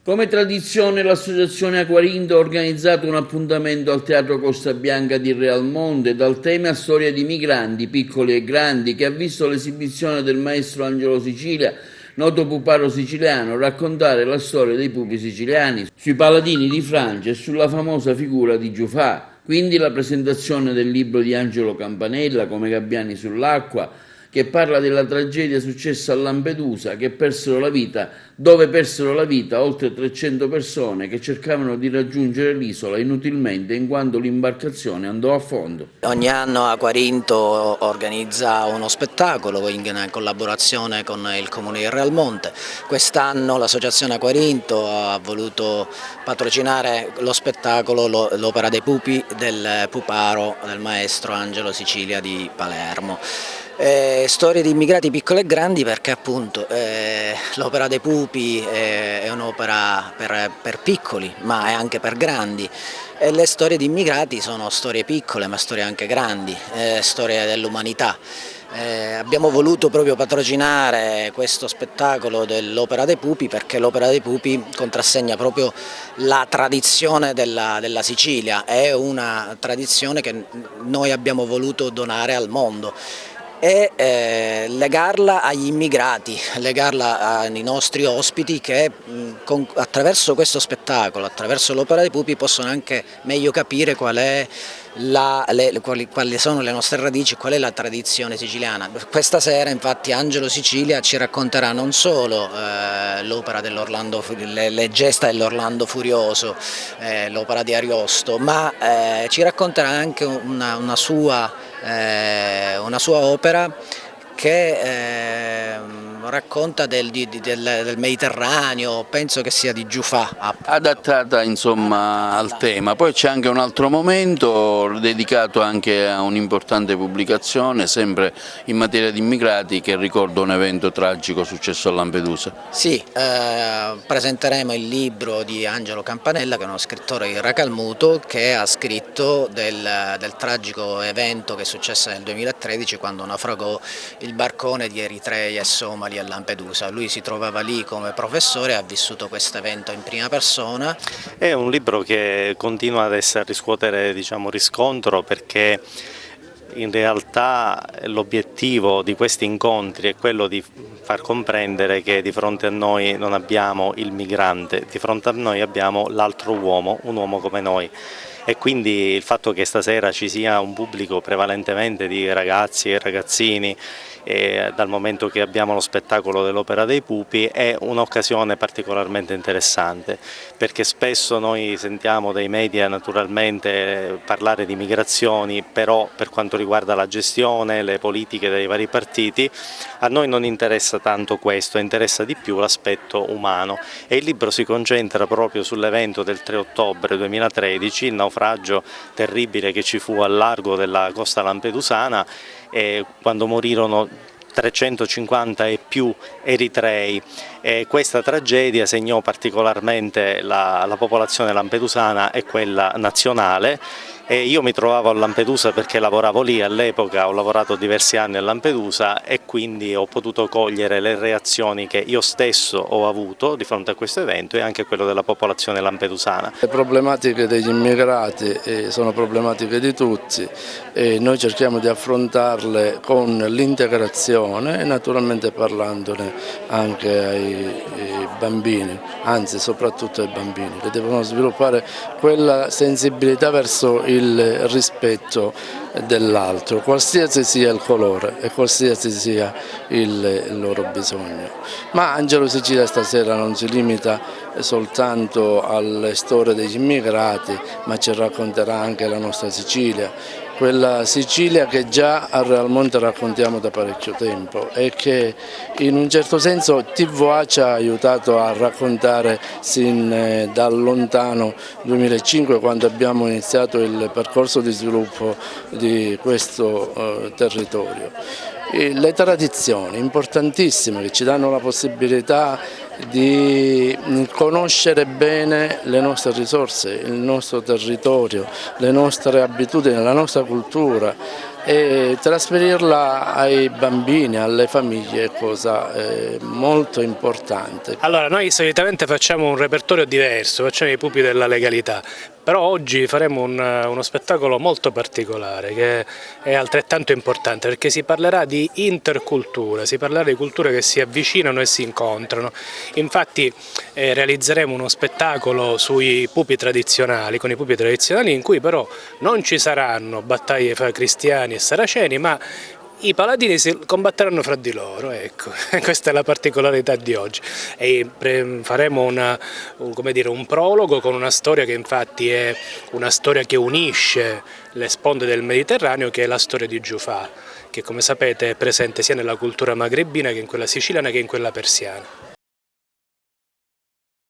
Come tradizione, l'associazione Aquarinto ha organizzato un appuntamento al Teatro Costa Bianca di Realmonte dal tema Storia di migranti, piccoli e grandi, che ha visto l'esibizione del maestro Angelo Sicilia, noto puparo siciliano, raccontare la storia dei pupi siciliani, sui paladini di Francia e sulla famosa figura di Giufà. Quindi la presentazione del libro di Angelo Campanella, Come gabbiani sull'acqua, che parla della tragedia successa a Lampedusa, dove persero la vita oltre 300 persone che cercavano di raggiungere l'isola inutilmente in quanto l'imbarcazione andò a fondo. Ogni anno Aquarinto organizza uno spettacolo in collaborazione con il Comune di Realmonte. Quest'anno l'associazione Aquarinto ha voluto patrocinare lo spettacolo L'opera dei pupi del puparo del maestro Angelo Sicilia di Palermo. Storie di immigrati piccoli e grandi perché appunto l'opera dei pupi è un'opera per piccoli ma è anche per grandi e le storie di immigrati sono storie piccole ma storie anche grandi, storie dell'umanità. Abbiamo voluto proprio patrocinare questo spettacolo dell'opera dei pupi perché l'opera dei pupi contrassegna proprio la tradizione della Sicilia, è una tradizione che noi abbiamo voluto donare al mondo e legarla agli immigrati, legarla ai nostri ospiti che attraverso questo spettacolo, attraverso l'opera dei pupi possono anche meglio capire quali sono le nostre radici, qual è la tradizione siciliana. Questa sera infatti Angelo Sicilia ci racconterà non solo l'opera le gesta dell'Orlando Furioso, l'opera di Ariosto, ma ci racconterà anche una sua opera che racconta del Mediterraneo, penso che sia di Giufà. Adattata insomma al tema. Poi c'è anche un altro momento dedicato anche a un'importante pubblicazione, sempre in materia di immigrati, che ricorda un evento tragico successo a Lampedusa. Sì, presenteremo il libro di Angelo Campanella, che è uno scrittore di Racalmuto, che ha scritto del tragico evento che è successo nel 2013 quando naufragò il barcone di eritrei e somali a Lampedusa. Lui si trovava lì come professore e ha vissuto questo evento in prima persona. È un libro che continua ad riscuotere riscontro perché in realtà l'obiettivo di questi incontri è quello di far comprendere che di fronte a noi non abbiamo il migrante, di fronte a noi abbiamo l'altro uomo, un uomo come noi. E quindi il fatto che stasera ci sia un pubblico prevalentemente di ragazzi e ragazzini, dal momento che abbiamo lo spettacolo dell'opera dei pupi, è un'occasione particolarmente interessante, perché spesso noi sentiamo dai media naturalmente parlare di migrazioni, però per quanto riguarda la gestione, le politiche dei vari partiti, a noi non interessa tanto questo, interessa di più l'aspetto umano e il libro si concentra proprio sull'evento del 3 ottobre 2013, il naufragio terribile che ci fu al largo della costa lampedusana, quando morirono 350 e più eritrei. Questa tragedia segnò particolarmente la popolazione lampedusana e quella nazionale. Io mi trovavo a Lampedusa perché lavoravo lì all'epoca, ho lavorato diversi anni a Lampedusa e quindi ho potuto cogliere le reazioni che io stesso ho avuto di fronte a questo evento e anche quello della popolazione lampedusana. Le problematiche degli immigrati sono problematiche di tutti e noi cerchiamo di affrontarle con l'integrazione e naturalmente parlandone anche ai bambini, anzi soprattutto ai bambini, che devono sviluppare quella sensibilità verso il rispetto dell'altro, qualsiasi sia il colore e qualsiasi sia il loro bisogno. Ma Angelo Sicilia stasera non si limita soltanto alle storie degli immigrati, ma ci racconterà anche la nostra Sicilia, quella Sicilia che già a Realmonte raccontiamo da parecchio tempo e che in un certo senso TVA ci ha aiutato a raccontare sin dal lontano 2005, quando abbiamo iniziato il percorso di sviluppo di questo territorio. Le tradizioni importantissime che ci danno la possibilità di conoscere bene le nostre risorse, il nostro territorio, le nostre abitudini, la nostra cultura, e trasferirla ai bambini, alle famiglie è cosa molto importante. Allora, noi solitamente facciamo un repertorio diverso, facciamo i pupi della legalità, però oggi faremo uno spettacolo molto particolare che è altrettanto importante perché si parlerà di intercultura, si parlerà di culture che si avvicinano e si incontrano. Infatti realizzeremo uno spettacolo sui pupi tradizionali, con i pupi tradizionali in cui però non ci saranno battaglie fra cristiani e saraceni, ma i paladini si combatteranno fra di loro, ecco. Questa è la particolarità di oggi. E faremo un prologo con una storia che infatti è una storia che unisce le sponde del Mediterraneo, che è la storia di Giufà, che come sapete è presente sia nella cultura magrebina che in quella siciliana che in quella persiana.